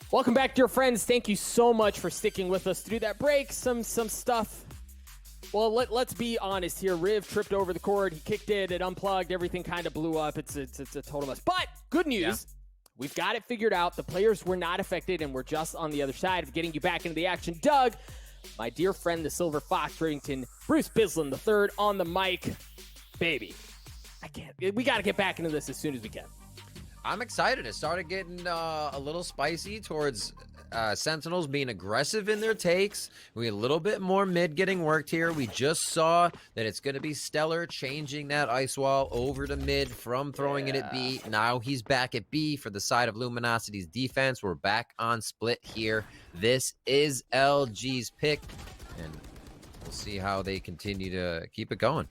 Welcome back, dear friends. Thank you so much for sticking with us through that break. Some stuff. Well, let's be honest here. Riv tripped over the cord. He kicked it unplugged. Everything kind of blew up. It's a total mess. But good news. Yeah. We've got it figured out. The players were not affected, and we're just on the other side of getting you back into the action. Doug, my dear friend, the Silver Fox Rivington, Bruce Bislin III on the mic. Baby, we got to get back into this as soon as we can. I'm excited. It started getting a little spicy towards Sentinels being aggressive in their takes. We had a little bit more mid getting worked here. We just saw that it's going to be Stellar changing that ice wall over to mid from throwing it at B. Now he's back at B for the side of Luminosity's defense. We're back on split here. This is LG's pick, and we'll see how they continue to keep it going.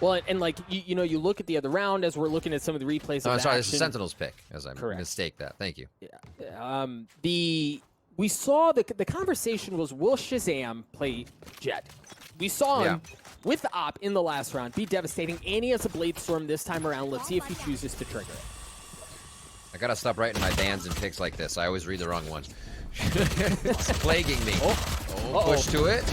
Well, and like, you know, you look at the other round as we're looking at some of the replays of sorry, action. this is Sentinel's pick, as I mistake that. Thank you. Yeah. We saw the conversation was, will Shazam play Jet? We saw him with the op in the last round be devastating, and he has a Blade Storm this time around. Let's see if he chooses to trigger it. I gotta stop writing my bans and picks like this. I always read the wrong one. It's plaguing me. Push to it.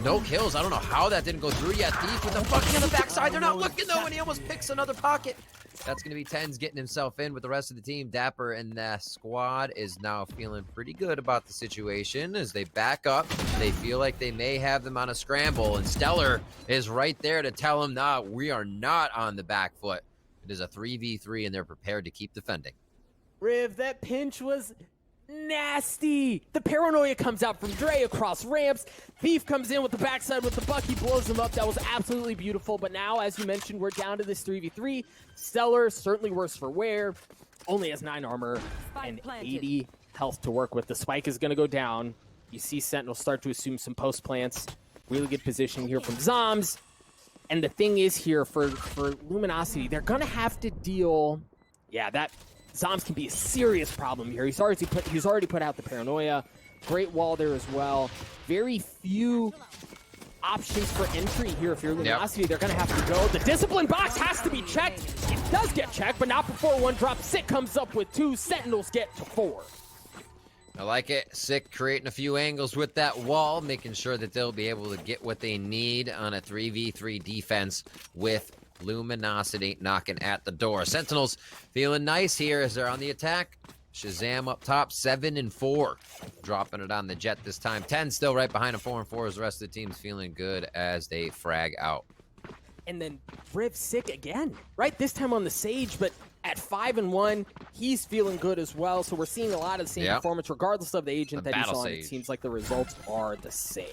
No kills. I don't know how that didn't go through yet. Thief with the fucking on the backside. They're not looking though, and he almost picks another pocket. That's going to be Tens getting himself in with the rest of the team. Dapper and the squad is now feeling pretty good about the situation as they back up. They feel like they may have them on a scramble, and Stellar is right there to tell them, nah, we are not on the back foot. It is a 3v3, and they're prepared to keep defending. Riv, that pinch was nasty. The paranoia comes out from Dre across ramps. Thief comes in with the backside with the buck. He blows him up. That was absolutely beautiful. But now, as you mentioned, we're down to this 3v3. Stellar, certainly worse for wear. Only has 9 armor and 80 health to work with. The spike is going to go down. You see Sentinel start to assume some post plants. Really good positioning here from Zombs. And the thing is here for Luminosity, they're going to have to deal... Yeah, that... Zombs can be a serious problem here. He's already put out the paranoia. Great wall there as well. Very few options for entry here if you're Luminosity. They're going to have to go. The discipline box has to be checked. It does get checked, but not before one drop. Sick comes up with 2. Sentinels get to 4. I like it. Sick creating a few angles with that wall, making sure that they'll be able to get what they need on a 3v3 defense with Luminosity knocking at the door. Sentinels feeling nice here as they're on the attack. Shazam up top, 7 and 4. Dropping it on the Jet this time. 10 still right behind him, 4 and 4 as the rest of the team's feeling good as they frag out. And then Riv Sick again, right? This time on the Sage, but at 5 and 1, he's feeling good as well. So we're seeing a lot of the same performance, regardless of the agent that he's on. It seems like the results are the same.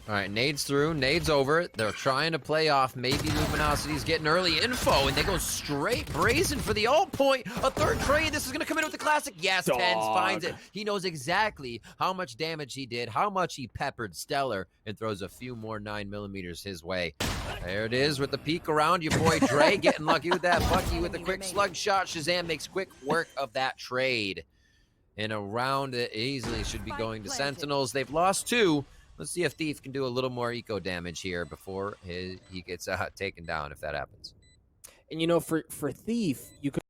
All right, nades through, nades over. They're trying to play off. Maybe Luminosity's getting early info, and they go straight brazen for the ult point. A third trade. This is going to come in with the classic. Yes, Tens finds it. He knows exactly how much damage he did, how much he peppered Stellar, and throws a few more 9mm his way. There it is with the peek around. Your boy Dre getting lucky with that Bucky with a quick slug shot. Shazam makes quick work of that trade. And a round that easily should be going to Sentinels. They've lost 2. Let's see if Thief can do a little more eco damage here before he gets taken down, if that happens. And you know, for Thief, you could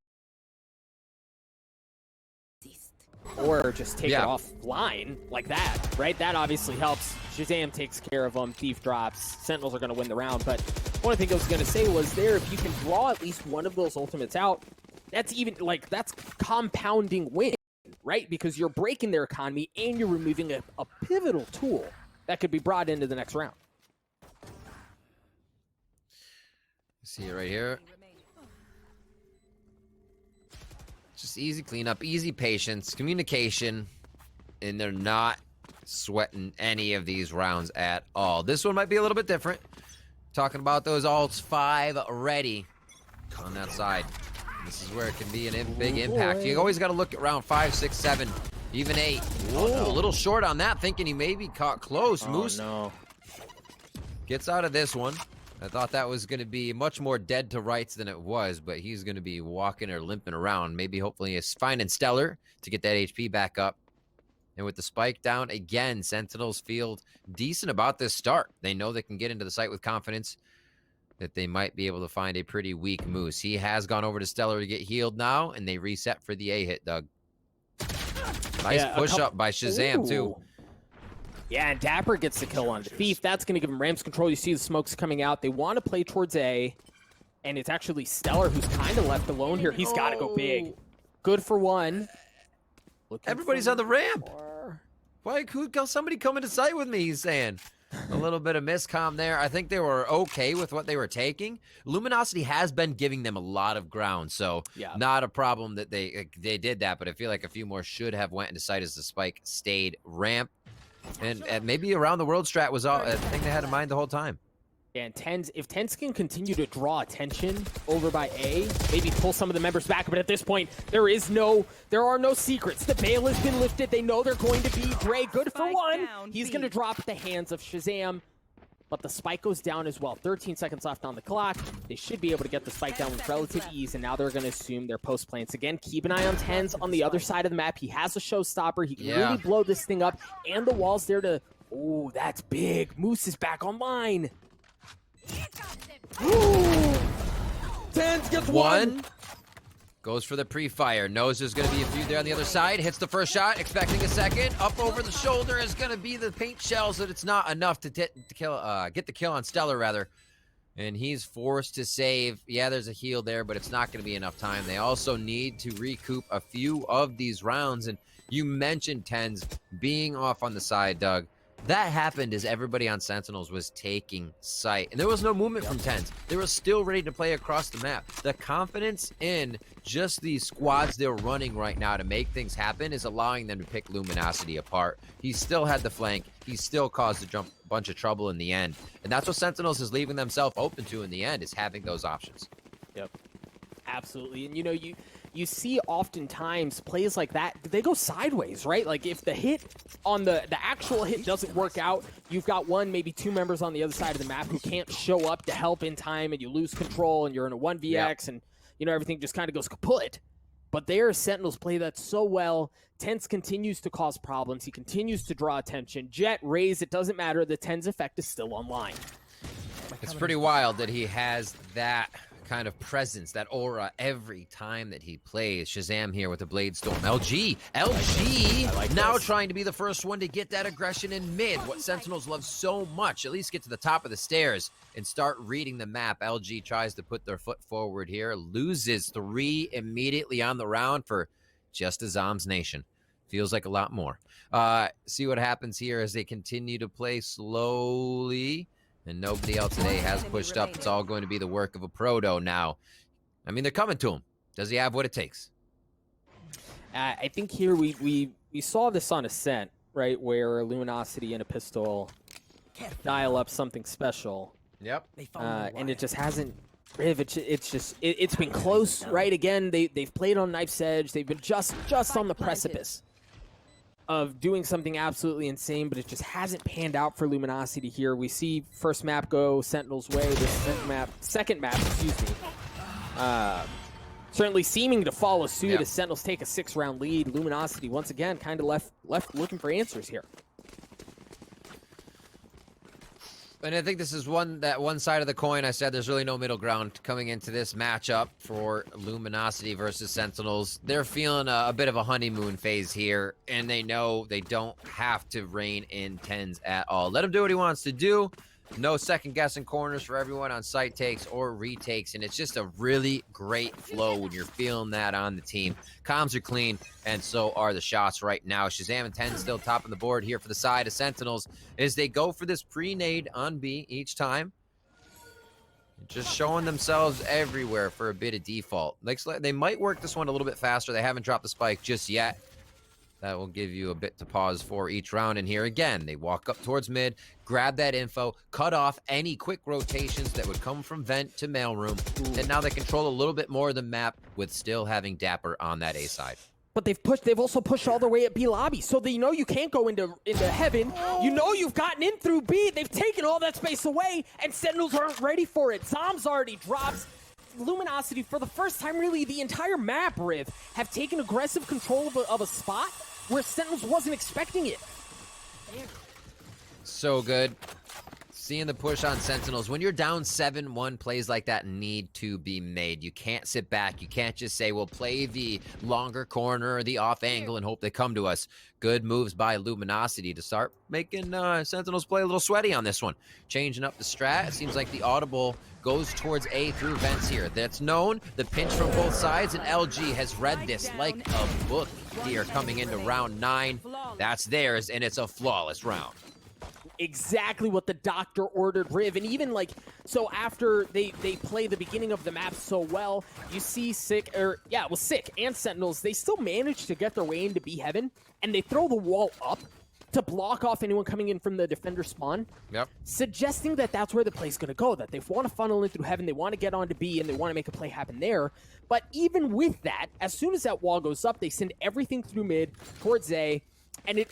or just take it offline like that, right? That obviously helps. Shazam takes care of him. Thief drops. Sentinels are going to win the round. But one thing I was going to say was if you can draw at least one of those ultimates out, that's even that's compounding win, right? Because you're breaking their economy and you're removing a pivotal tool that could be brought into the next round. See it right here. Just easy cleanup, easy patience, communication, and they're not sweating any of these rounds at all. This one might be a little bit different. Talking about those ults, 5 ready on that side. This is where it can be a big impact. You always got to look at round 5, 6, 7. Even 8. Oh, no. A little short on that, thinking he maybe caught close. Moose gets out of this one. I thought that was going to be much more dead to rights than it was, but he's going to be walking or limping around. Maybe hopefully he's finding Stellar to get that HP back up. And with the spike down, again, Sentinels feel decent about this start. They know they can get into the site with confidence that they might be able to find a pretty weak Moose. He has gone over to Stellar to get healed now, and they reset for the A hit, Doug. Nice push up by Shazam, too. Yeah, and Dapper gets the kill on the Thief. That's going to give him Rams control. You see the smokes coming out. They want to play towards A, and it's actually Stellar who's kind of left alone here. He's got to go big. Good for one. Everybody's on the ramp. Why could somebody come into sight with me, he's saying. A little bit of miscomm there. I think they were okay with what they were taking. Luminosity has been giving them a lot of ground, so not a problem that they did that, but I feel like a few more should have went into sight as the spike stayed ramp. And maybe around the world strat was a thing they had in mind the whole time. And if Tens can continue to draw attention over by A, maybe pull some of the members back, but at this point, there are no secrets. The veil has been lifted. They know they're going to be Gray. Good for one. He's going to drop at the hands of Shazam, but the spike goes down as well. 13 seconds left on the clock. They should be able to get the spike down with relative ease, and now they're going to assume their post plants. Again, keep an eye on Tens on the other side of the map. He has a showstopper. He can really blow this thing up, and the wall's there to... Oh, that's big. Moose is back online. Tens gets one. Goes for the pre-fire. Knows there's going to be a few there on the other side. Hits the first shot, expecting a second. Up over the shoulder is going to be the paint shells, but it's not enough to get the kill on Stellar, rather. And he's forced to save. Yeah, there's a heal there, but it's not going to be enough time. They also need to recoup a few of these rounds. And you mentioned Tens being off on the side, Doug. That happened as everybody on Sentinels was taking sight. And there was no movement from Tens. They were still ready to play across the map. The confidence in just these squads they're running right now to make things happen is allowing them to pick Luminosity apart. He still had the flank. He still caused a bunch of trouble in the end. And that's what Sentinels is leaving themselves open to in the end, is having those options. Yep. Absolutely. And, you know, you see oftentimes plays like that, they go sideways, right? Like if the hit on the actual hit doesn't work out, you've got one, maybe two members on the other side of the map who can't show up to help in time, and you lose control and you're in a 1vx and, you know, everything just kind of goes kaput. But there, Sentinels play that so well. Tens continues to cause problems. He continues to draw attention. Jet, Raze, it doesn't matter. The Tens effect is still online. It's pretty wild that he has that kind of presence, that aura, every time that he plays. Shazam here with the Blade Storm. LG now trying to be the first one to get that aggression in mid. What Sentinels love so much. At least get to the top of the stairs and start reading the map. LG tries to put their foot forward here. Loses 3 immediately on the round for just a Zombs Nation. Feels like a lot more. See what happens here as they continue to play slowly. And nobody else today has pushed up. It's all going to be the work of a Proto now. I mean, they're coming to him. Does he have what it takes? I think here we saw this on Ascent, right, where Luminosity and a pistol dial up something special. Yep. And it just hasn't. It's been close, right? Again, they've played on Knife's Edge. They've been just on the precipice of doing something absolutely insane, but it just hasn't panned out for Luminosity here. We see first map go Sentinel's way. This second map, certainly seeming to follow suit as Sentinels take a 6-round lead. Luminosity once again kind of left looking for answers here. And I think this is that one side of the coin. I said there's really no middle ground coming into this matchup for Luminosity versus Sentinels. They're feeling a bit of a honeymoon phase here, and they know they don't have to rein in Tens at all. Let him do what he wants to do. No second-guessing corners for everyone on site takes or retakes, and it's just a really great flow when you're feeling that on the team. Comms are clean, and so are the shots right now. Shazam and Tens still top of the board here for the side of Sentinels as they go for this pre-nade on B each time. Just showing themselves everywhere for a bit of default. They might work this one a little bit faster. They haven't dropped the spike just yet. That will give you a bit to pause for each round. And here again, they walk up towards mid, grab that info, cut off any quick rotations that would come from vent to mailroom. And now they control a little bit more of the map with still having Dapper on that A side. But they've also pushed all the way at B lobby, so they know you can't go into heaven. You know you've gotten in through B. They've taken all that space away, and Sentinels aren't ready for it. Zombs already drops. Luminosity, for the first time really the entire map, Riv, have taken aggressive control of a spot where Sentinels wasn't expecting it. So good. seeing the push on Sentinels. When you're down 7-1, plays like that need to be made. You can't sit back. You can't just say, we'll play the longer corner or the off angle and hope they come to us. Good moves by Luminosity to start making Sentinels play a little sweaty on this one. Changing up the strat. It seems like the audible goes towards A through vents here. That's known. The pinch from both sides, and LG has read this like a book here coming into round 9. That's theirs, and it's a flawless round. Exactly what the doctor ordered Riv. And even like, so after they play the beginning of the map so well, you see Sick and Sentinels, they still manage to get their way into B Heaven, and they throw the wall up to block off anyone coming in from the defender spawn. Yep. Suggesting that that's where the play's going to go, that they want to funnel in through Heaven, they want to get onto B, and they want to make a play happen there. But even with that, as soon as that wall goes up, they send everything through mid towards A, and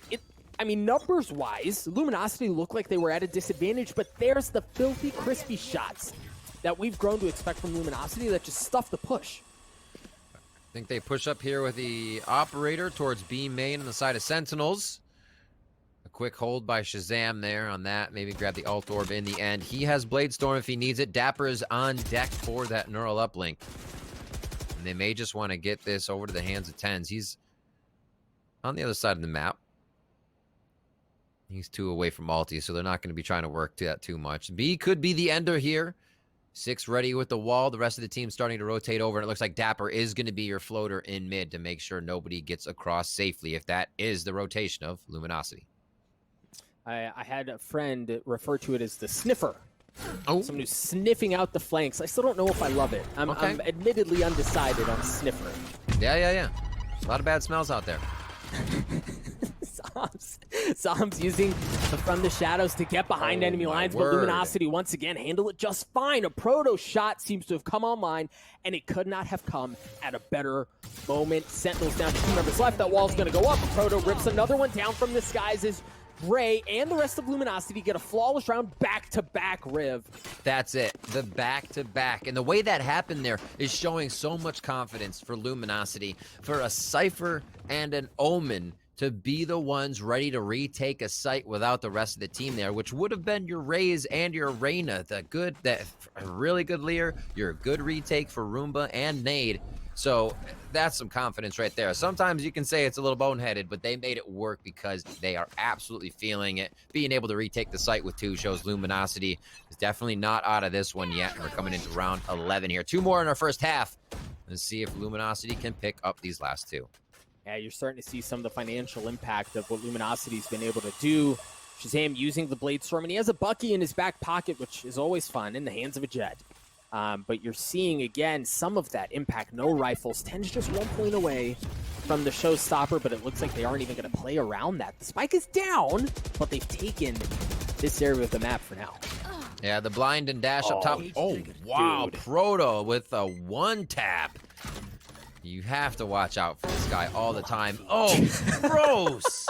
I mean, numbers-wise, Luminosity looked like they were at a disadvantage, but there's the filthy, crispy shots that we've grown to expect from Luminosity that just stuff the push. I think they push up here with the operator towards B main on the side of Sentinels. A quick hold by Shazam there on that. Maybe grab the alt orb in the end. He has Blade Storm if he needs it. Dapper is on deck for that neural uplink. And they may just want to get this over to the hands of Tens. He's on the other side of the map. He's 2 away from ulti, so they're not going to be trying to work that too much. B could be the ender here. 6 ready with the wall. The rest of the team starting to rotate over, and it looks like Dapper is going to be your floater in mid to make sure nobody gets across safely, if that is the rotation of Luminosity. I had a friend refer to it as the sniffer. Oh. Someone who's sniffing out the flanks. I still don't know if I love it. I'm admittedly undecided on sniffer. Yeah. A lot of bad smells out there. Zom's using from the shadows to get behind enemy lines, but Luminosity once again handle it just fine. A proto shot seems to have come online, and it could not have come at a better moment. Sentinels down to 2 members left. That wall's going to go up. Proto rips another one down from the skies as Gray and the rest of Luminosity get a flawless round back-to-back Riv. That's it. The back-to-back. And the way that happened there is showing so much confidence for Luminosity, for a Cypher and an Omen to be the ones ready to retake a site without the rest of the team there, which would have been your Raze and your Reyna, a really good Lear, your good retake for Roomba and Nade. So that's some confidence right there. Sometimes you can say it's a little boneheaded, but they made it work because they are absolutely feeling it. Being able to retake the site with 2 shows Luminosity is definitely not out of this one yet. We're coming into round 11 here. 2 more in our first half. Let's see if Luminosity can pick up these last 2. Yeah, you're starting to see some of the financial impact of what Luminosity's been able to do. Shazam using the Blade Storm, and he has a Bucky in his back pocket, which is always fun, in the hands of a Jet. But you're seeing, again, some of that impact. No rifles. 10's just 1 point away from the showstopper, but it looks like they aren't even going to play around that. The spike is down, but they've taken this area of the map for now. Yeah, the blind and dash up top. Oh, wow. Dude. Proto with a 1-tap. You have to watch out for this guy all the time. Oh, gross.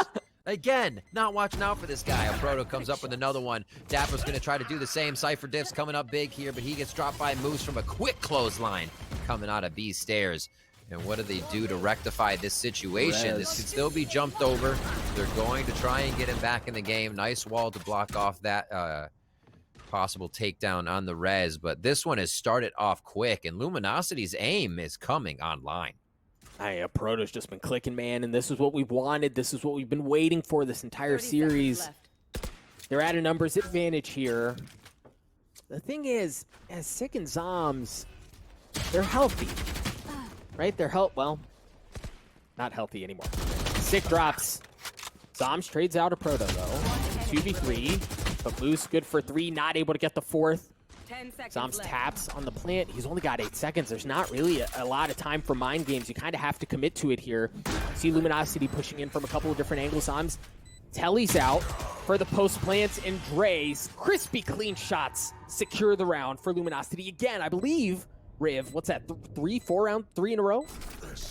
Again, not watching out for this guy. A Proto comes up with another one. Dapper's going to try to do the same. Cypher Diff's coming up big here, but he gets dropped by Moose from a quick clothesline coming out of B stairs. And what do they do to rectify this situation? This could still be jumped over. They're going to try and get him back in the game. Nice wall to block off that possible takedown on the res, but this one has started off quick, and Luminosity's aim is coming online. Proto's just been clicking, man, and this is what we've wanted. This is what we've been waiting for this entire series. They're at a numbers advantage here. The thing is, as Sick and Zoms, they're healthy, right? Well, not healthy anymore. Sick drops. Zoms trades out a Proto, though. 2v3. But Moose good for 3, not able to get the 4th. Zoms taps on the plant. He's only got 8 seconds. There's not really a lot of time for mind games. You kind of have to commit to it here. See Luminosity pushing in from a couple of different angles. Zoms, Telly's out for the post plants, and Dre's crispy clean shots secure the round for Luminosity. Again, I believe, Riv, what's that, 3 in a row?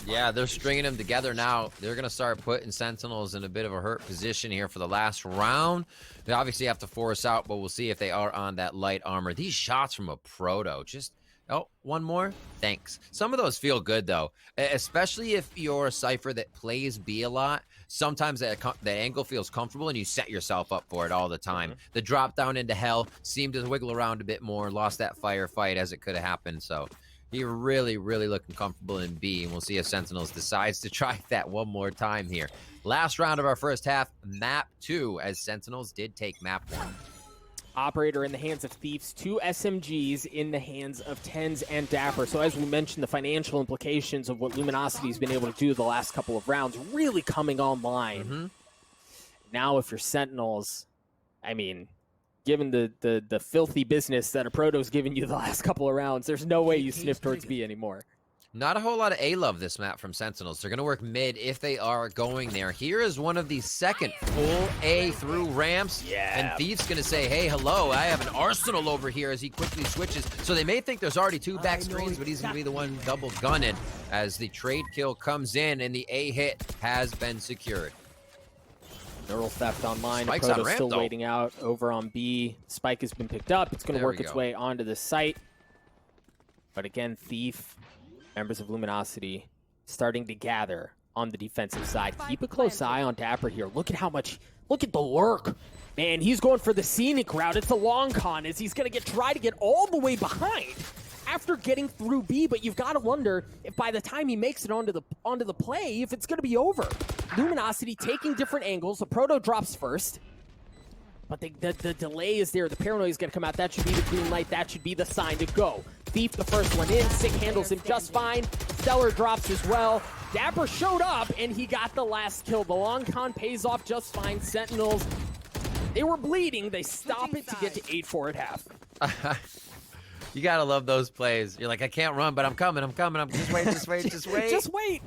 Yeah, they're stringing them together now. They're going to start putting Sentinels in a bit of a hurt position here for the last round. They obviously have to force out, but we'll see if they are on that light armor. These shots from a Proto, just Oh, one more? Thanks. Some of those feel good, though. Especially if you're a Cypher that plays B a lot. Sometimes the angle feels comfortable and you set yourself up for it all the time. The drop down into hell seemed to wiggle around a bit more, lost that firefight as it could have happened. So you're really, really looking comfortable in B. And we'll see if Sentinels decides to try that one more time here. Last round of our first half, map 2, as Sentinels did take map 1. Operator in the hands of Thieves, 2 SMGs in the hands of Tens and Dapper. So as we mentioned, the financial implications of what Luminosity's been able to do the last couple of rounds really coming online. Now if you're Sentinels, I mean, given the filthy business that a Proto's given you the last couple of rounds, there's no way you sniff towards B anymore. Not a whole lot of A love this map from Sentinels. They're going to work mid if they are going there. Here is one of the second full A through ramps. Yeah. And Thief's going to say, hey, hello, I have an arsenal over here as he quickly switches. So they may think there's already 2 back screens, but he's going to be the one double gunning as the trade kill comes in and the A hit has been secured. Neural theft online. Spike's Proto's on ramp, still though. waiting out over on B. Spike has been picked up. It's going to work its way onto the site. But again, Thief, members of Luminosity, starting to gather on the defensive side. Keep a close eye on Dapper here. Look at how much, look at the lurk. Man, he's going for the scenic route. It's a long con as he's going to try to get all the way behind after getting through B, but you've got to wonder if by the time he makes it onto the play, if it's going to be over. Luminosity taking different angles. The Proto drops first, but the delay is there. The paranoia is going to come out. That should be the green light. That should be the sign to go. Thief, the first one in. Sick handles him just fine. Stellar drops as well. Dapper showed up, and he got the last kill. The long con pays off just fine. Sentinels, they were bleeding. They stop it to get to 8-4 at half. You got to love those plays. You're like, I can't run, but I'm coming. Just wait. Just wait.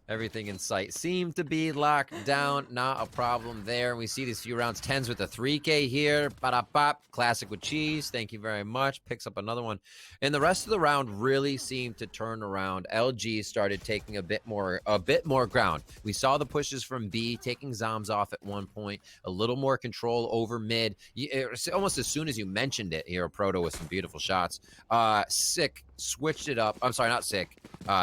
Everything in sight seemed to be locked down. Not a problem there. We see these few rounds. Tens with a 3K here. Ba-da-bop. Classic with cheese. Thank you very much. Picks up another one. And the rest of the round really seemed to turn around. LG started taking a bit more ground. We saw the pushes from B, taking Zoms off at one point. A little more control over mid. Almost as soon as you mentioned it here, Proto with some beautiful shots. Sick switched it up. I'm sorry, not Sick.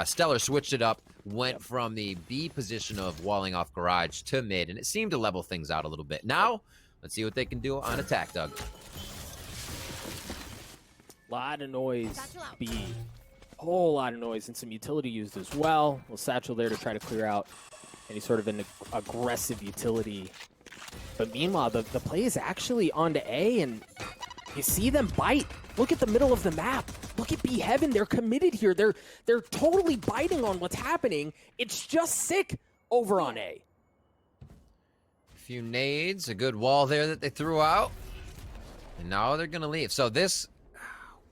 Stellar switched it up. Went from the B position of walling off garage to mid, and it seemed to level things out a little bit. Now, let's see what they can do on attack, Doug. Lot of noise, B. Whole lot of noise, and some utility used as well. Well, Satchel there to try to clear out any sort of an aggressive utility. But meanwhile, the play is actually onto A, and you see them bite. Look at the middle of the map. Look at B Heaven. They're committed here. They're totally biting on what's happening. It's just Sick over on A. A few nades, a good wall there that they threw out. And now they're going to leave. So this,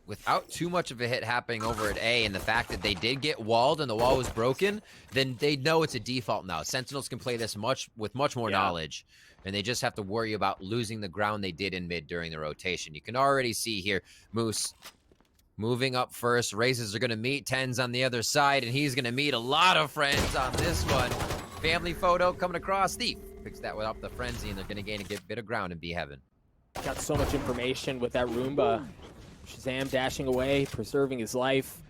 without too much of a hit happening over at A, and the fact that they did get walled and the wall was broken, then they know it's a default now. Sentinels can play this with much more knowledge. And they just have to worry about losing the ground they did in mid during the rotation. You can already see here, Moose moving up first. Races are going to meet Tens on the other side, and he's going to meet a lot of friends on this one. Family photo coming across. Thief picks that one up the frenzy, and they're going to gain a bit of ground in B Heaven. Got so much information with that Roomba. Shazam dashing away, preserving his life.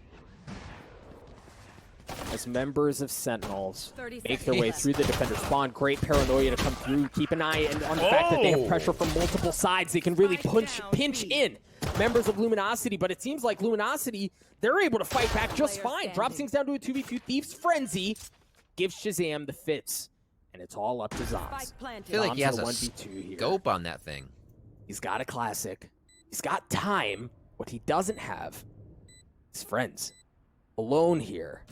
As members of Sentinels make their way through the defender spawn. Great paranoia to come through. Keep an eye on the fact that they have pressure from multiple sides. They can really pinch in members of Luminosity, but it seems like Luminosity, they're able to fight back just fine. Drops things down to a 2v2. Thief's Frenzy gives Shazam the fits, and it's all up to Zoms. I feel like he has a 1v2 here. scope on that thing. He's got a classic. He's got time. What he doesn't have is friends. Alone here,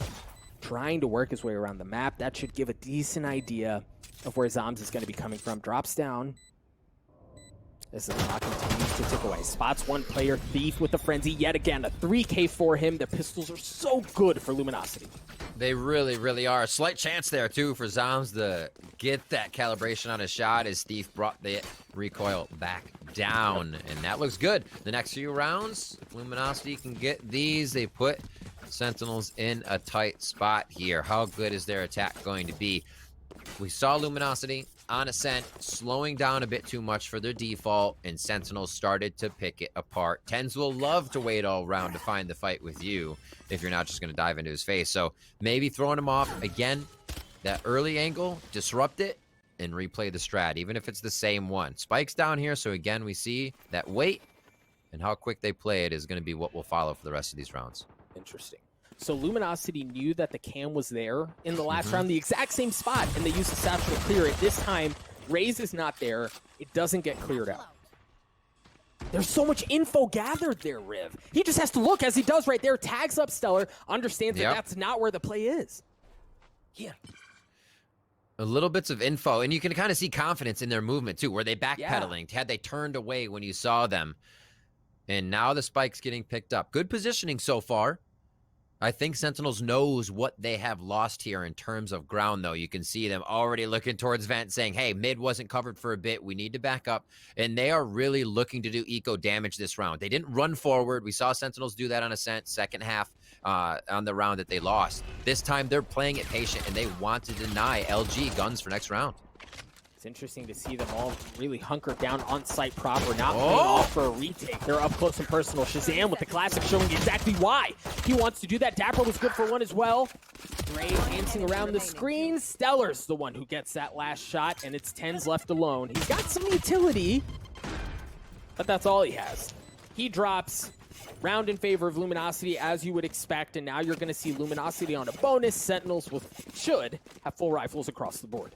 trying to work his way around the map. That should give a decent idea of where Zoms is going to be coming from. Drops down as the clock continues to tick away. Spots one player, Thief with the frenzy yet again. A 3K for him. The pistols are so good for Luminosity. They really, really are. A slight chance there, too, for Zoms to get that calibration on a shot as Thief brought the recoil back down. And that looks good. The next few rounds, if Luminosity can get these, they put Sentinels in a tight spot here. How good is their attack going to be? We saw Luminosity on Ascent, slowing down a bit too much for their default, and Sentinels started to pick it apart. Tens will love to wait all round to find the fight with you if you're not just going to dive into his face. So maybe throwing him off again, that early angle, disrupt it, and replay the strat, even if it's the same one. Spike's down here, so again, we see that wait and how quick they play it is going to be what will follow for the rest of these rounds. Interesting. So Luminosity knew that the cam was there in the last round, the exact same spot, and they used the satchel to clear it. This time, Raze is not there. It doesn't get cleared out. There's so much info gathered there, Riv. He just has to look, as he does right there, tags up Stellar, understands that that's not where the play is. Yeah. A little bits of info, and you can kind of see confidence in their movement, too. Were they backpedaling? Had they turned away when you saw them? And now the spike's getting picked up. Good positioning so far. I think Sentinels knows what they have lost here in terms of ground, though. You can see them already looking towards Vent, saying, hey, mid wasn't covered for a bit. We need to back up. And they are really looking to do eco damage this round. They didn't run forward. We saw Sentinels do that on Ascent, second half on the round that they lost. This time, they're playing it patient, and they want to deny LG guns for next round. It's interesting to see them all really hunkered down on site proper, not playing off for a retake. They're up close and personal. Shazam with the classic showing exactly why he wants to do that. Dapper was good for one as well. Ray dancing around the screen. Stellar's the one who gets that last shot, and it's Tens left alone. He's got some utility, but that's all he has. He drops. Round in favor of Luminosity, as you would expect, and now you're going to see Luminosity on a bonus. Sentinels should have full rifles across the board.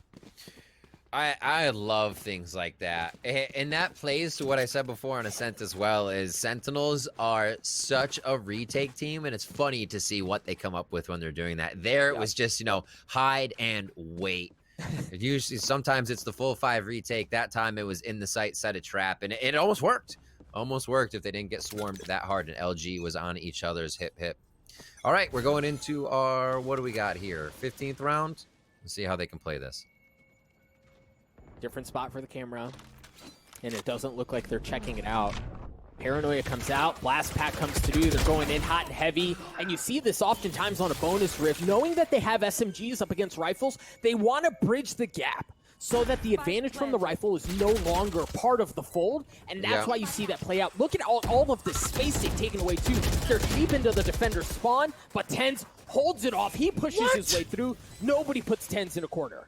I love things like that. And that plays to what I said before on Ascent as well, is Sentinels are such a retake team, and it's funny to see what they come up with when they're doing that. There, it was just, you know, hide and wait. Usually, sometimes it's the full 5 retake. That time it was in the sight, set a trap, and it almost worked. Almost worked if they didn't get swarmed that hard, and LG was on each other's hip. All right, we're going into our, what do we got here? 15th round? Let's see how they can play this. Different spot for the camera, and it doesn't look like they're checking it out. Paranoia comes out, Blast Pack comes to do, they're going in hot and heavy, and you see this oftentimes on a bonus rift. Knowing that they have SMGs up against rifles, they want to bridge the gap so that the advantage from the rifle is no longer part of the fold, and that's why you see that play out. Look at all of the space they've taken away too. They're deep into the defender's spawn, but Tens holds it off. He pushes his way through. Nobody puts Tens in a corner.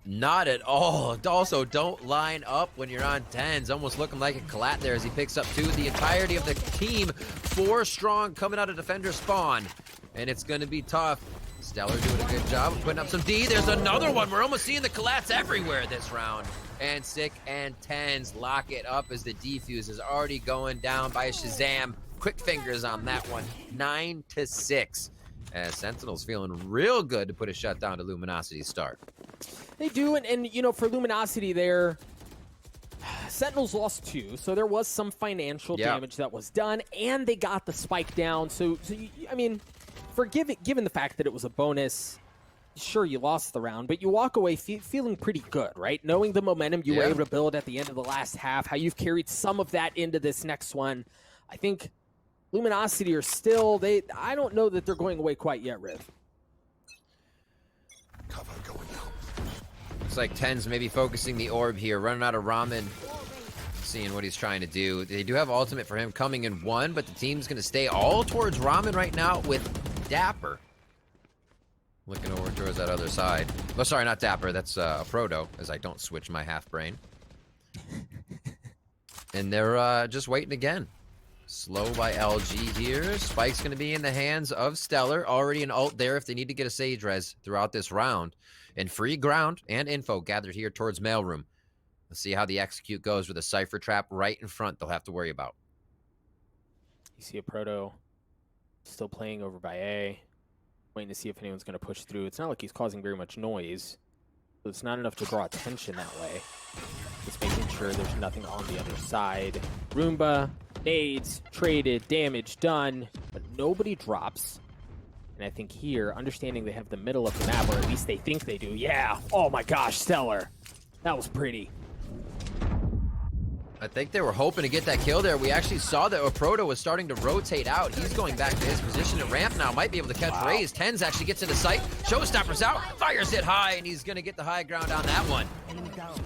Not at all. Also, don't line up when you're on 10s. Almost looking like a collat there as he picks up 2. The entirety of the team, 4 strong, coming out of defender spawn. And it's going to be tough. Stellar doing a good job of putting up some D. There's another one. We're almost seeing the collats everywhere this round. And Sick and 10s lock it up as the defuse is already going down by Shazam. Quick fingers on that one. 9-6. As Sentinels feeling real good to put a shutdown to Luminosity's start. They do, and you know, for Luminosity there, Sentinels lost 2, so there was some financial damage that was done, and they got the spike down. So I mean, given the fact that it was a bonus, sure, you lost the round, but you walk away feeling pretty good, right? Knowing the momentum you were able to build at the end of the last half, how you've carried some of that into this next one. I think Luminosity are still, I don't know that they're going away quite yet, Riv. Cover going out. Looks like Tens maybe focusing the orb here, running out of Ramen, seeing what he's trying to do. They do have ultimate for him coming in 1, but the team's going to stay all towards Ramen right now with Dapper. Looking over towards that other side. Oh, sorry, not Dapper. That's a Proto, as I don't switch my half brain. And they're just waiting again. Slow by LG here. Spike's going to be in the hands of Stellar. Already an ult there if they need to get a Sage Res throughout this round. And free ground and info gathered here towards Mailroom. Let's see how the execute goes with a Cypher Trap right in front they'll have to worry about. You see a Proto still playing over by A. Waiting to see if anyone's going to push through. It's not like he's causing very much noise. So it's not enough to draw attention that way. Just making sure there's nothing on the other side. Roomba, nades, traded, damage done, but nobody drops. And I think here, understanding they have the middle of the map, or at least they think they do. Yeah, oh my gosh, Stellar. That was pretty. I think they were hoping to get that kill there. We actually saw that Proto was starting to rotate out. He's going back to his position at ramp now. Might be able to catch Raze. Tens actually gets into sight. Showstopper's out. Fires it high, and he's going to get the high ground on that one.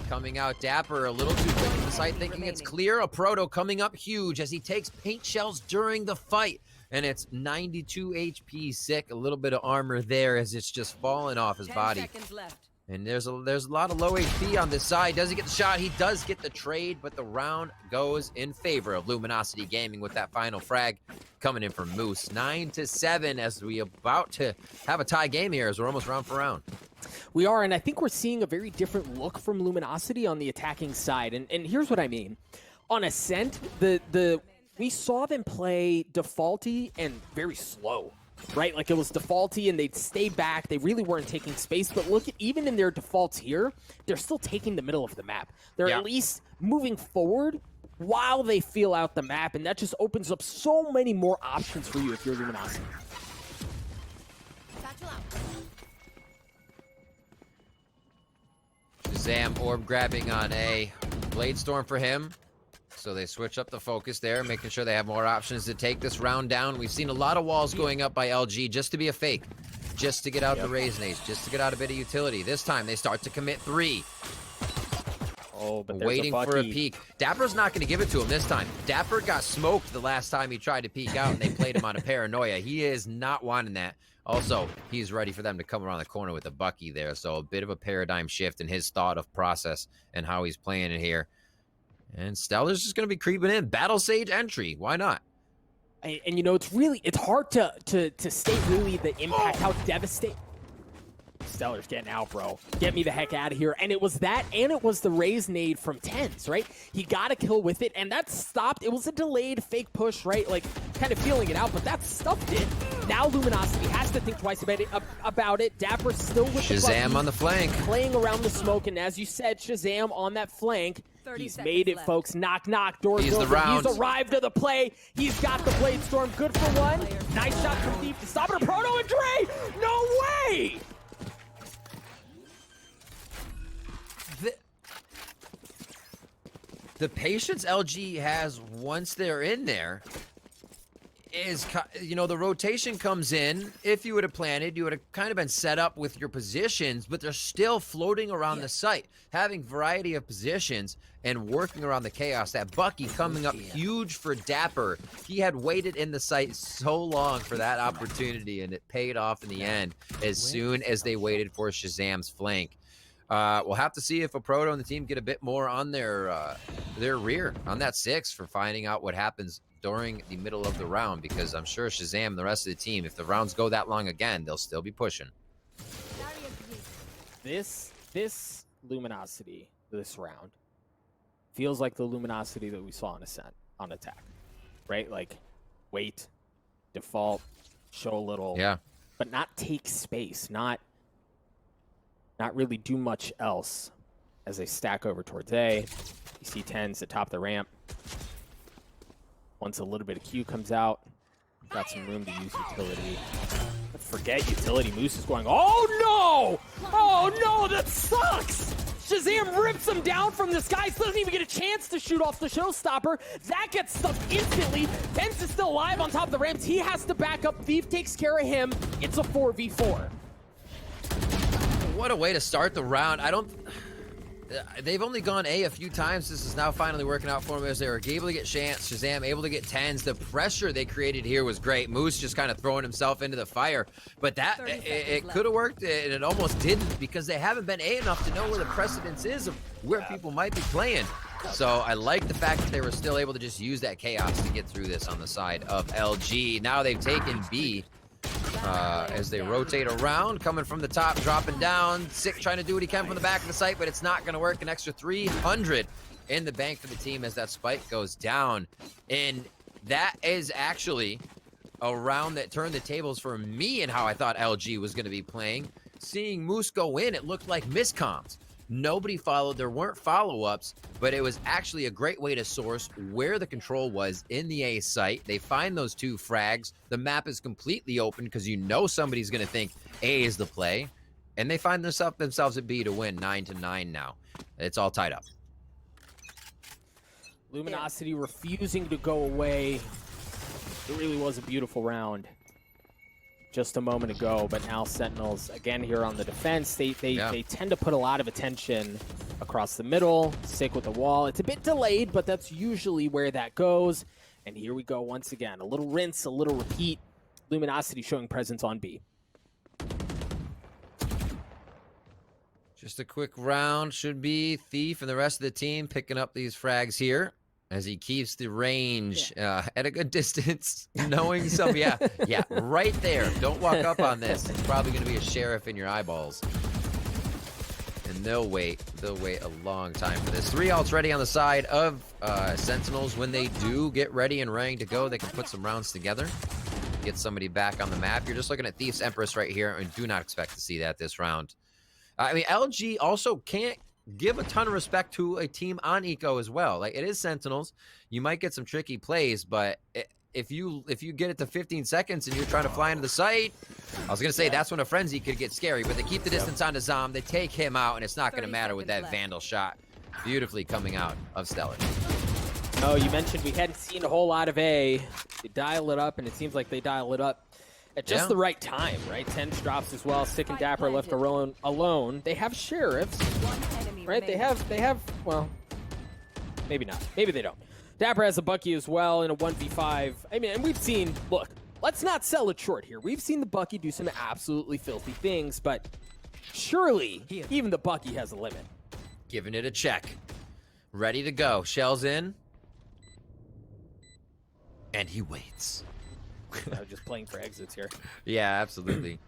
Coming out Dapper a little too quick to the site, thinking it's clear. A Proto coming up huge as he takes paint shells during the fight. And it's 92 HP sick. A little bit of armor there as it's just falling off his body. 10 seconds left. And there's a lot of low HP on this side. Does he get the shot? He does get the trade, but the round goes in favor of Luminosity Gaming with that final frag coming in from Moose. 9-7 as we about to have a tie game here as we're almost round for round. We are, and I think we're seeing a very different look from Luminosity on the attacking side. And here's what I mean. On Ascent, we saw them play defaulty and very slow. Right, like it was defaulty and they'd stay back. They really weren't taking space, but look at even in their defaults here, they're still taking the middle of the map. They're at least moving forward while they feel out the map, and that just opens up so many more options for you if you're Luminosity. Shazam orb grabbing on a Blade Storm for him. So they switch up the focus there, making sure they have more options to take this round down. We've seen a lot of walls going up by LG just to be a fake, just to get out the Raze nades, just to get out a bit of utility. This time they start to commit 3. Oh, but waiting for a peek. Dapper's not going to give it to him this time. Dapper got smoked the last time he tried to peek out, and they played him on a paranoia. He is not wanting that. Also, he's ready for them to come around the corner with a Bucky there, so a bit of a paradigm shift in his thought of process and how he's playing it here. And Stellar's just going to be creeping in. Battle Sage entry. Why not? And you know, it's hard to state really the impact, how devastating. Stellar's getting out, bro. Get me the heck out of here. And it was that, and it was the Raze nade from Tens, right? He got a kill with it, and that stopped. It was a delayed fake push, right? Like, kind of feeling it out, but that stuffed it. Now Luminosity has to think twice about it. Dapper's still with the Shazam on the flank. Playing around the smoke, and as you said, Shazam on that flank. He's made it, left. folks. Knock, knock. Doors He's open. the round. He's arrived to the play. He's got the Blade Storm. Good for one. Nice shot from Thief to stop it. Proto and Dre. No way. The patience LG has once they're in there is, you know, the rotation comes in. If you would have planted, you would have kind of been set up with your positions, but they're still floating around the site, having variety of positions and working around the chaos. That Bucky coming up huge for Dapper. He had waited in the site so long for that opportunity, and it paid off in the end as soon as they waited for Shazam's flank. We'll have to see if a Proto and the team get a bit more on their rear on that 6 for finding out what happens during the middle of the round, because I'm sure Shazam and the rest of the team, if the rounds go that long again, they'll still be pushing. This Luminosity this round feels like the Luminosity that we saw on Ascent on attack, right? Like wait, default, show a little, but not take space, not really do much else as they stack over towards A. You see Tens at top of the ramp. Once a little bit of Q comes out, got some room to use utility. But forget utility. Moose is going, oh no! Oh no, that sucks! Shazam rips him down from the skies, doesn't even get a chance to shoot off the showstopper. That gets stuffed instantly. Tens is still alive on top of the ramps. He has to back up. Thief takes care of him. It's a 4v4. What a way to start the round. They've only gone A few times. This is now finally working out for them as they were able to get Chance. Shazam able to get Tens. The pressure they created here was great. Moose just kind of throwing himself into the fire. But that, it could have worked, and it almost didn't, because they haven't been A enough to know where the precedence is of where people might be playing. So I like the fact that they were still able to just use that chaos to get through this on the side of LG. Now they've taken B. As they rotate around, coming from the top, dropping down. Sick trying to do what he can from the back of the site, but it's not going to work. An extra 300 in the bank for the team as that spike goes down. And that is actually a round that turned the tables for me and how I thought LG was going to be playing. Seeing Moose go in, it looked like miscoms. Nobody followed. There weren't follow-ups, but it was actually a great way to source where the control was in the A site. They find those 2 frags. The map is completely open because you know somebody's going to think A is the play, and they find themselves at B to win 9-9 now. It's all tied up. Luminosity refusing to go away. It really was a beautiful round just a moment ago, but now Sentinels, again, here on the defense, they tend to put a lot of attention across the middle, stick with the wall. It's a bit delayed, but that's usually where that goes. And here we go once again. A little rinse, a little repeat. Luminosity showing presence on B. Just a quick round. Should be Thief and the rest of the team picking up these frags here as he keeps the range at a good distance, knowing some, right there. Don't walk up on this. It's probably going to be a sheriff in your eyeballs. And they'll wait a long time for this. 3 ults ready on the side of Sentinels. When they do get ready and raring to go, they can put some rounds together, get somebody back on the map. You're just looking at Thief's Empress right here, and do not expect to see that this round. I mean, LG also can't give a ton of respect to a team on Eco as well. Like, it is Sentinels. You might get some tricky plays, but if you get it to 15 seconds and you're trying to fly into the site, I was going to say that's when a frenzy could get scary, but they keep the distance onto Zom. They take him out, and it's not going to matter with that Vandal shot beautifully coming out of Stellar. Oh, you mentioned we hadn't seen a whole lot of A. They dial it up, and it seems like they dial it up at just the right time, right? Tens drops as well. Sick and Dapper left alone. They have sheriffs, right? They have, well, maybe not. Maybe they don't. Dapper has a Bucky as well in a 1v5. I mean, and we've seen, look, let's not sell it short here. We've seen the Bucky do some absolutely filthy things, but surely even the Bucky has a limit. Giving it a check. Ready to go. Shells in. And he waits. Just playing for exits here. Yeah, absolutely.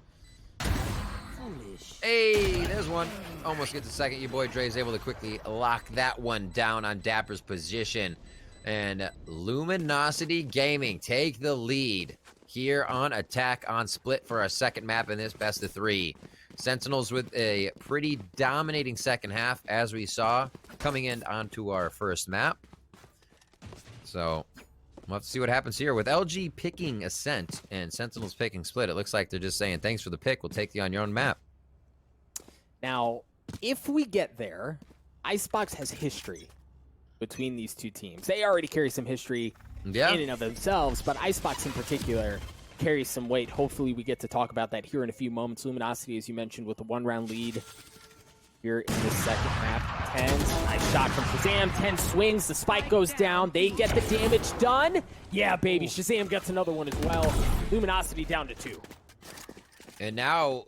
Hey, there's one. Almost gets a second. Your boy Dre is able to quickly lock that one down on Dapper's position. And Luminosity Gaming take the lead here on Attack on Split for our second map in this best of 3. Sentinels with a pretty dominating second half, as we saw, coming in onto our first map. So we'll have to see what happens here with LG picking Ascent and Sentinels picking Split. It looks like they're just saying, thanks for the pick. We'll take you on your own map. Now, if we get there, Icebox has history between these two teams. They already carry some history in and of themselves, but Icebox in particular carries some weight. Hopefully we get to talk about that here in a few moments. Luminosity, as you mentioned, with a 1-round lead here in the second map. Tens, nice shot from Shazam. 10 swings, the spike goes down. They get the damage done. Yeah, baby, Shazam gets another one as well. Luminosity down to 2. And now,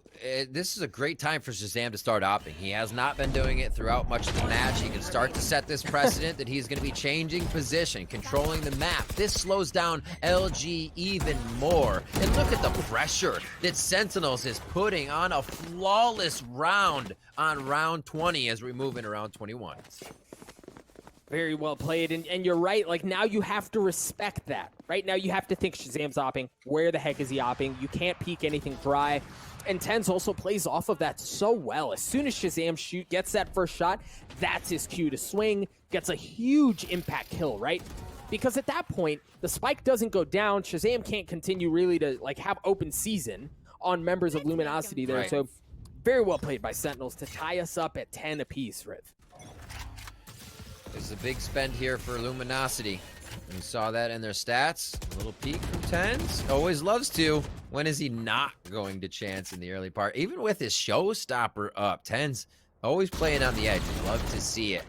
this is a great time for Shazam to start opting. He has not been doing it throughout much of the match. He can start to set this precedent that he's going to be changing position, controlling the map. This slows down LG even more. And look at the pressure that Sentinels is putting on a flawless round on round 20 as we move into round 21. Very well played, and you're right, like, now you have to respect that. Right now you have to think Shazam's opping. Where the heck is he opping? You can't peek anything dry. And Tens also plays off of that so well. As soon as Shazam gets that first shot, that's his cue to swing, gets a huge impact kill, right? Because at that point, the spike doesn't go down. Shazam can't continue really to, like, have open season on members of Luminosity there. Right. So very well played by Sentinels to tie us up at 10 apiece, Riv. There's a big spend here for Luminosity. We saw that in their stats. A little peek from Tens. Always loves to. When is he not going to chance in the early part? Even with his showstopper up, Tens always playing on the edge. Love to see it.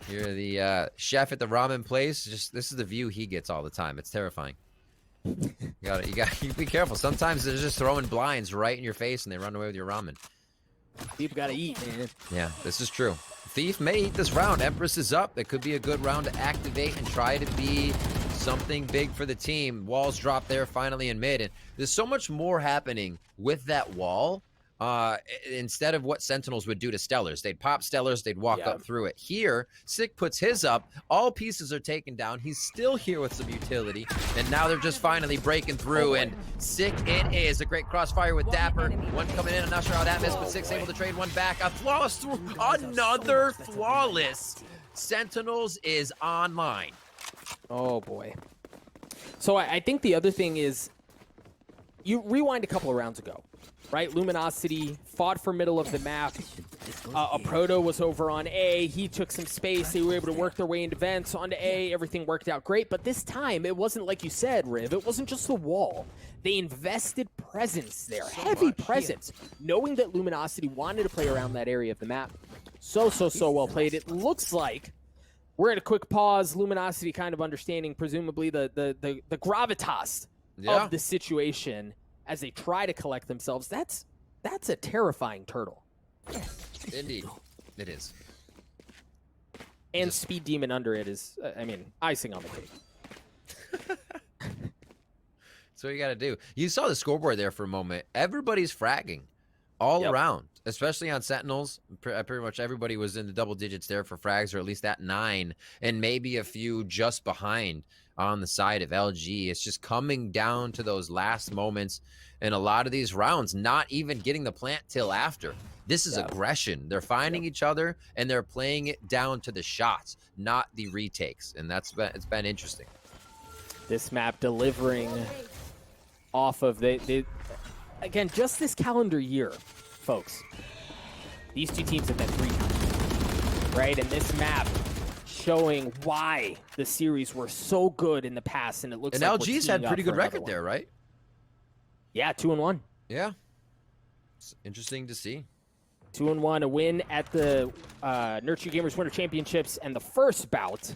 You're the chef at the ramen place. Just this is the view he gets all the time. It's terrifying. You gotta be careful. Sometimes they're just throwing blinds right in your face and they run away with your ramen. People gotta eat, man. Yeah, this is true. Thief may eat this round. Empress is up. That could be a good round to activate and try to be something big for the team. Walls drop there finally in mid. And there's so much more happening with that wall. Instead of what Sentinels would do to Stellars. They'd pop Stellars, they'd walk up through it. Here, Sick puts his up, all pieces are taken down, he's still here with some utility, and now they're just finally breaking through, and Sick it is. A great crossfire with Dapper, one coming in, I'm not sure how that missed, but Sick's able to trade one back. A flawless, another flawless. Sentinels is online. Oh boy. So I think the other thing is, you rewind a couple of rounds ago. right? Luminosity fought for middle of the map. A Proto was over on A. He took some space. They were able to work their way into vents onto A. Everything worked out great. But this time, it wasn't like you said, Riv. It wasn't just the wall. They invested presence there, heavy presence, knowing that Luminosity wanted to play around that area of the map. So well played. It looks like we're at a quick pause. Luminosity kind of understanding, presumably, the gravitas of the situation as they try to collect themselves. That's a terrifying turtle. Indeed, it is. And Speed Demon under it is, I mean, icing on the cake. That's what you got to do. You saw the scoreboard there for a moment. Everybody's fragging all around, especially on Sentinels. Pretty much everybody was in the double digits there for frags, or at least at 9, and maybe a few just behind on the side of LG. It's just coming down to those last moments, and a lot of these rounds not even getting the plant till after. This is aggression. They're finding each other, and they're playing it down to the shots, not the retakes, and it's been interesting. This map delivering off of again, just this calendar year, folks. These two teams have met 3 times, right? And this map showing why the series were so good in the past, and it looks like LG's had pretty good record there, right? Yeah, 2-1. Yeah, it's interesting to see. 2-1, a win at the Nurture Gamers Winter Championships, and the first bout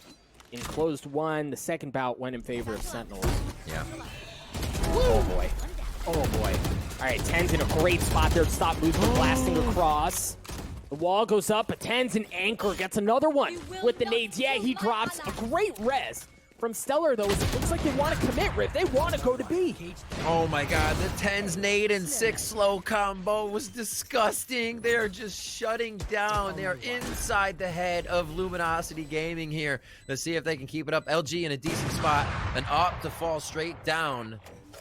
in closed 1. The second bout went in favor of Sentinels. Yeah. Oh boy. Oh boy. All right, 10's in a great spot there to stop Moose from blasting across. The wall goes up, but 10's an anchor, gets another one with the nades. Yeah, he drops a great res from Stellar, though. It looks like they want to commit, Riff. They want to go to B. Oh my god, the 10's nade and 6 slow combo was disgusting. They're just shutting down. They're inside the head of Luminosity Gaming here. Let's see if they can keep it up. LG in a decent spot. An op to fall straight down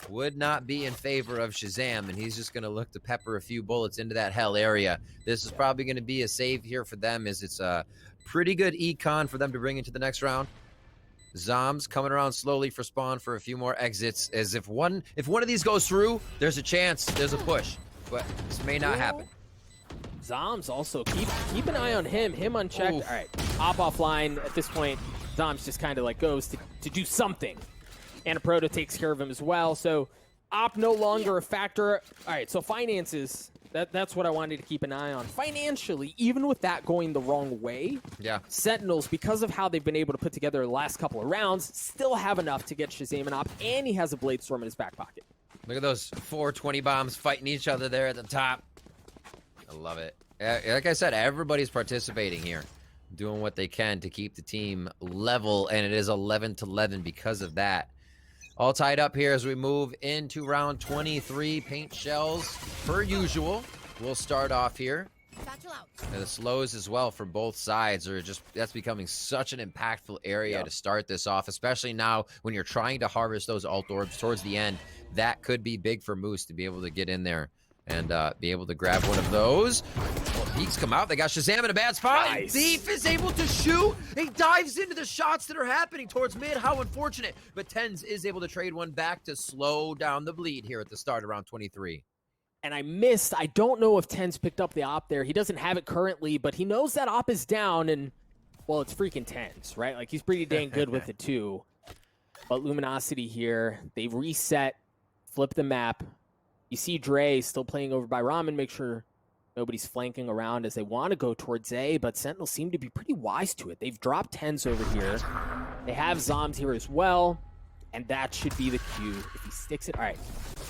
would not be in favor of Shazam, and he's just going to look to pepper a few bullets into that hell area. This is probably going to be a save here for them, as it's a pretty good econ for them to bring into the next round. Zombs coming around slowly for spawn for a few more exits, as if one of these goes through, there's a chance, there's a push, but this may not happen. Zombs also, keep an eye on him unchecked. Oof. All right, op offline at this point. Zombs just kind of like goes to do something, and a Proto takes care of him as well. So op no longer a factor. All right, so finances, that's what I wanted to keep an eye on. Financially, even with that going the wrong way, Sentinels, because of how they've been able to put together the last couple of rounds, still have enough to get Shazam an op, and he has a Blade Storm in his back pocket. Look at those 420 bombs fighting each other there at the top. I love it. Like I said, everybody's participating here, doing what they can to keep the team level, and it is 11-11 because of that. All tied up here as we move into round 23. Paint shells, per usual. We'll start off here. And the slows as well for both sides are just, that's becoming such an impactful area to start this off, especially now when you're trying to harvest those ult orbs towards the end. That could be big for Moose to be able to get in there and be able to grab one of those. Well, peaks come out. They got Shazam in a bad spot. Nice. Thief is able to shoot. He dives into the shots that are happening towards mid. How unfortunate. But Tens is able to trade one back to slow down the bleed here at the start around 23. And I don't know if Tens picked up the op there. He doesn't have it currently, but he knows that op is down, and, well, it's freaking Tens, right? Like, he's pretty dang good with it, too. But Luminosity here, they reset, flip the map. You see Dre still playing over by Ramen, make sure nobody's flanking around as they want to go towards A, but Sentinels seem to be pretty wise to it. They've dropped 10s over here. They have Zombs here as well, and that should be the cue. If he sticks it, all right.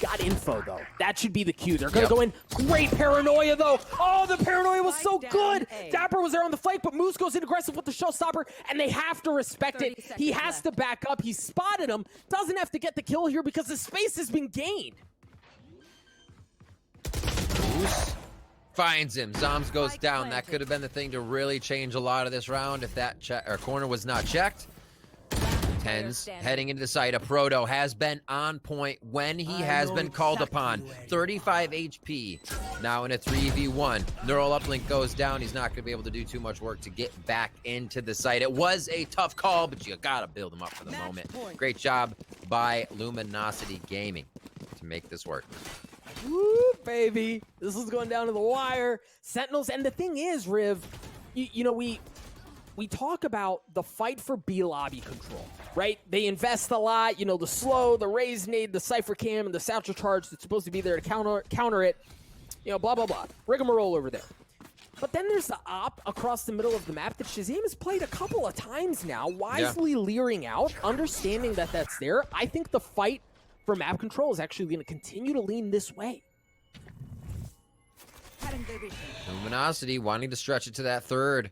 Got info, though. That should be the cue. They're going to go in. Great paranoia, though. Oh, the paranoia was so good. Dapper was there on the flank, but Moose goes in aggressive with the showstopper, and they have to respect it. He has to back up. He spotted him. Doesn't have to get the kill here because the space has been gained. Moose finds him. Zombs goes down. That could have been the thing to really change a lot of this round if that corner was not checked. Tens heading into the site. A Proto has been on point when he has been called upon. 35 HP. Now in a 3v1. Neural uplink goes down. He's not going to be able to do too much work to get back into the site. It was a tough call, but you got to build him up for the moment. Great job by Luminosity Gaming to make this work. Woo, baby. This is going down to the wire. Sentinels, and the thing is, Riv, you know, we talk about the fight for B lobby control, right? They invest a lot, you know, the slow, the raise nade, the cypher cam, and the satchel charge that's supposed to be there to counter it, you know, blah, blah, blah. Rigmarole over there. But then there's the op across the middle of the map that Shazam has played a couple of times now, wisely leering out, understanding that that's there. I think the fight for map control is actually going to continue to lean this way. Luminosity wanting to stretch it to that third.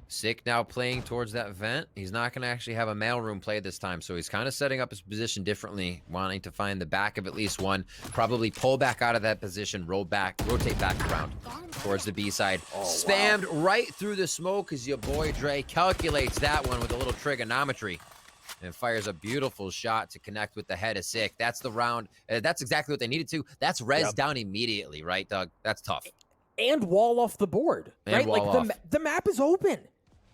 Sick now playing towards that vent. He's not going to actually have a mailroom play this time, so he's kind of setting up his position differently, wanting to find the back of at least one, probably pull back out of that position, rotate back around towards the B side. Spammed right through the smoke as your boy Dre calculates that one with a little trigonometry and fires a beautiful shot to connect with the head of Sick. That's the round. That's exactly what they needed to. That's res down immediately, right, Doug? That's tough. And wall off the board, right? Like the map is open.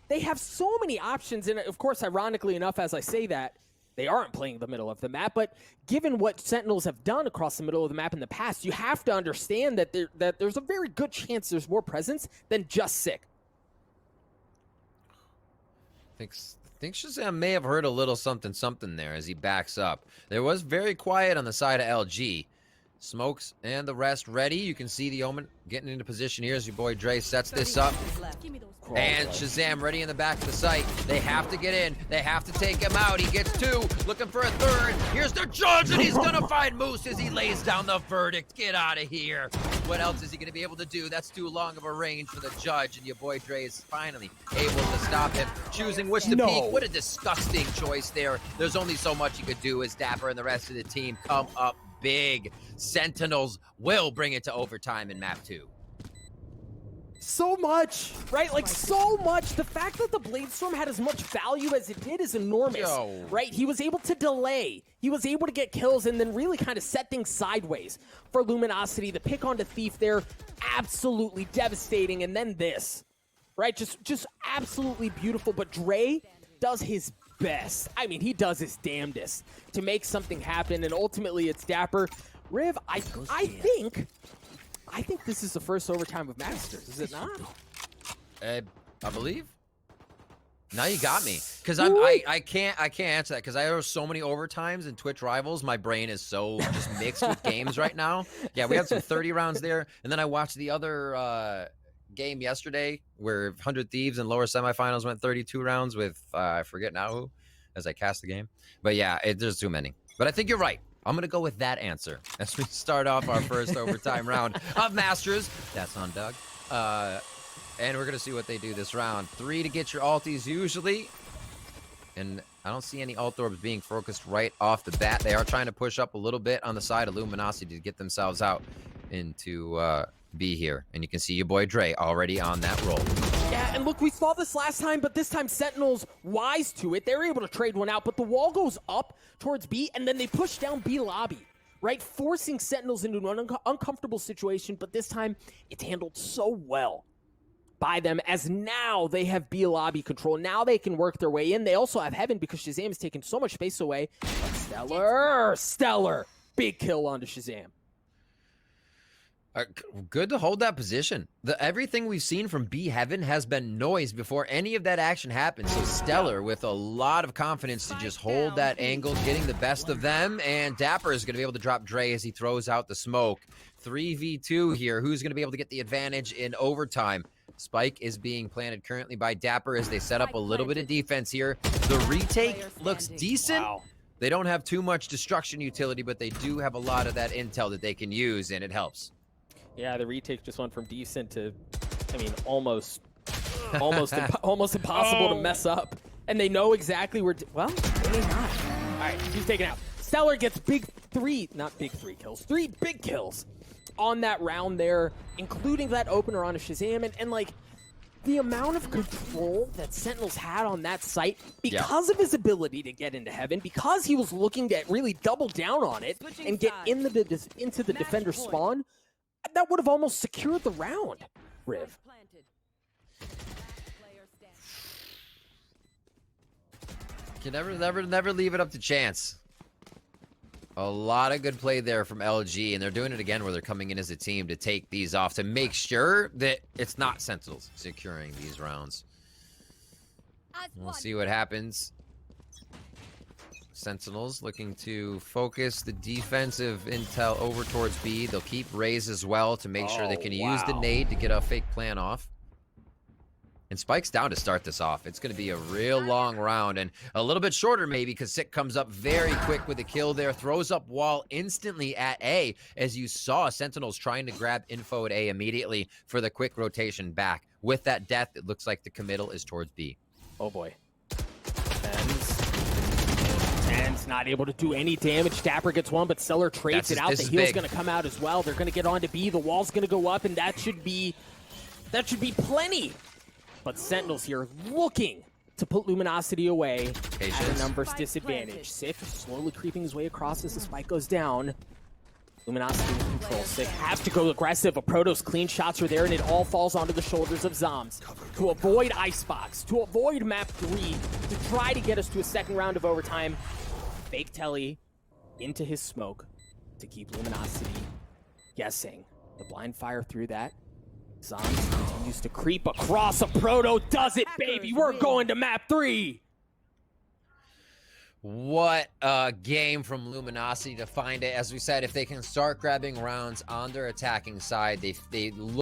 They have so many options, and of course, ironically enough, as I say that, they aren't playing the middle of the map, but given what Sentinels have done across the middle of the map in the past, you have to understand that there's a very good chance there's more presence than just Sick. I think Shazam may have heard a little something there as he backs up. There was very quiet on the side of LG. Smokes and the rest ready. You can see the Omen getting into position here as your boy Dre sets this up. And Shazam ready in the back of the site. They have to get in. They have to take him out. He gets two, looking for a third. Here's the judge, and he's going to find Moose as he lays down the verdict. Get out of here. What else is he going to be able to do? That's too long of a range for the judge, and your boy Dre is finally able to stop him, choosing which to peek. What a disgusting choice there. There's only so much he could do as Dapper and the rest of the team come up big. Sentinels will bring it to overtime in map 2. So much, right? Like, so much. The fact that the Bladestorm had as much value as it did is enormous, right? He was able to delay. He was able to get kills and then really kind of set things sideways for Luminosity. The pick onto Thief there, absolutely devastating. And then this, right? Just absolutely beautiful. But Dre does his best. I mean, he does his damnedest to make something happen. And ultimately, it's Dapper. Riv, I think this is the first overtime of Masters, is it not? I believe. Now you got me, because I can't answer that because I have so many overtimes in Twitch Rivals. My brain is so just mixed with games right now. Yeah, we had some 30 rounds there, and then I watched the other game yesterday where 100 Thieves and lower semifinals went 32 rounds with I forget now who, as I cast the game. But yeah, there's too many. But I think you're right. I'm going to go with that answer as we start off our first overtime round of Masters. That's on Doug. And we're going to see what they do this round. 3 to get your ulties usually. And I don't see any ult orbs being focused right off the bat. They are trying to push up a little bit on the side of Luminosity to get themselves out into B here. And you can see your boy Dre already on that roll. Yeah, and look, we saw this last time, but this time Sentinels wise to it. They're able to trade one out, but the wall goes up towards B, and then they push down B lobby, right? Forcing Sentinels into an uncomfortable situation, but this time it's handled so well by them as now they have B lobby control. Now they can work their way in. They also have Heaven because Shazam has taken so much space away. But stellar. Big kill onto Shazam. Good to hold that position. Everything we've seen from B Heaven has been noise before any of that action happened. So Stellar with a lot of confidence to just hold that angle, getting the best of them. And Dapper is going to be able to drop Dre as he throws out the smoke. 3v2 here. Who's going to be able to get the advantage in overtime? Spike is being planted currently by Dapper as they set up a little bit of defense here. The retake looks decent. Wow. They don't have too much destruction utility, but they do have a lot of that intel that they can use, and it helps. Yeah, the retake just went from decent to, I mean, almost impossible to mess up. And they know exactly where, well, they may not. All right, he's taken out. Stellar gets three big kills on that round there, including that opener on a Shazam. And like, the amount of control that Sentinels had on that site because of his ability to get into Heaven, because he was looking to really double down on it and get into the defender spawn, that would have almost secured the round, Riv. Can never leave it up to chance. A lot of good play there from LG, and they're doing it again where they're coming in as a team to take these off to make sure that it's not Sentinels securing these rounds. We'll see what happens. Sentinels looking to focus the defensive intel over towards B. They'll keep Raze as well to make sure they can use the nade to get a fake plan off. And Spike's down to start this off. It's going to be a real long round and a little bit shorter maybe because Sick comes up very quick with a kill there. Throws up wall instantly at A as you saw Sentinels trying to grab info at A immediately for the quick rotation back. With that death, it looks like the committal is towards B. Oh boy. Ten's not able to do any damage. Dapper gets one, but Stellar trades it out. The heal's going to come out as well. They're going to get on to B. The wall's going to go up, and that should be plenty. But Sentinels here looking to put Luminosity away at a numbers disadvantage. Sick slowly creeping his way across as the spike goes down. Luminosity in control. Sick have to go aggressive. A Protoss clean shots are there, and it all falls onto the shoulders of Zoms. To avoid Icebox, to avoid map 3, to try to get us to a second round of overtime. Fake Telly into his smoke to keep Luminosity guessing. The blind fire through that. Zoms continues to creep across. A Proto does it, baby. We're going to map 3. What a game from Luminosity to find it. As we said, if they can start grabbing rounds on their attacking side, they look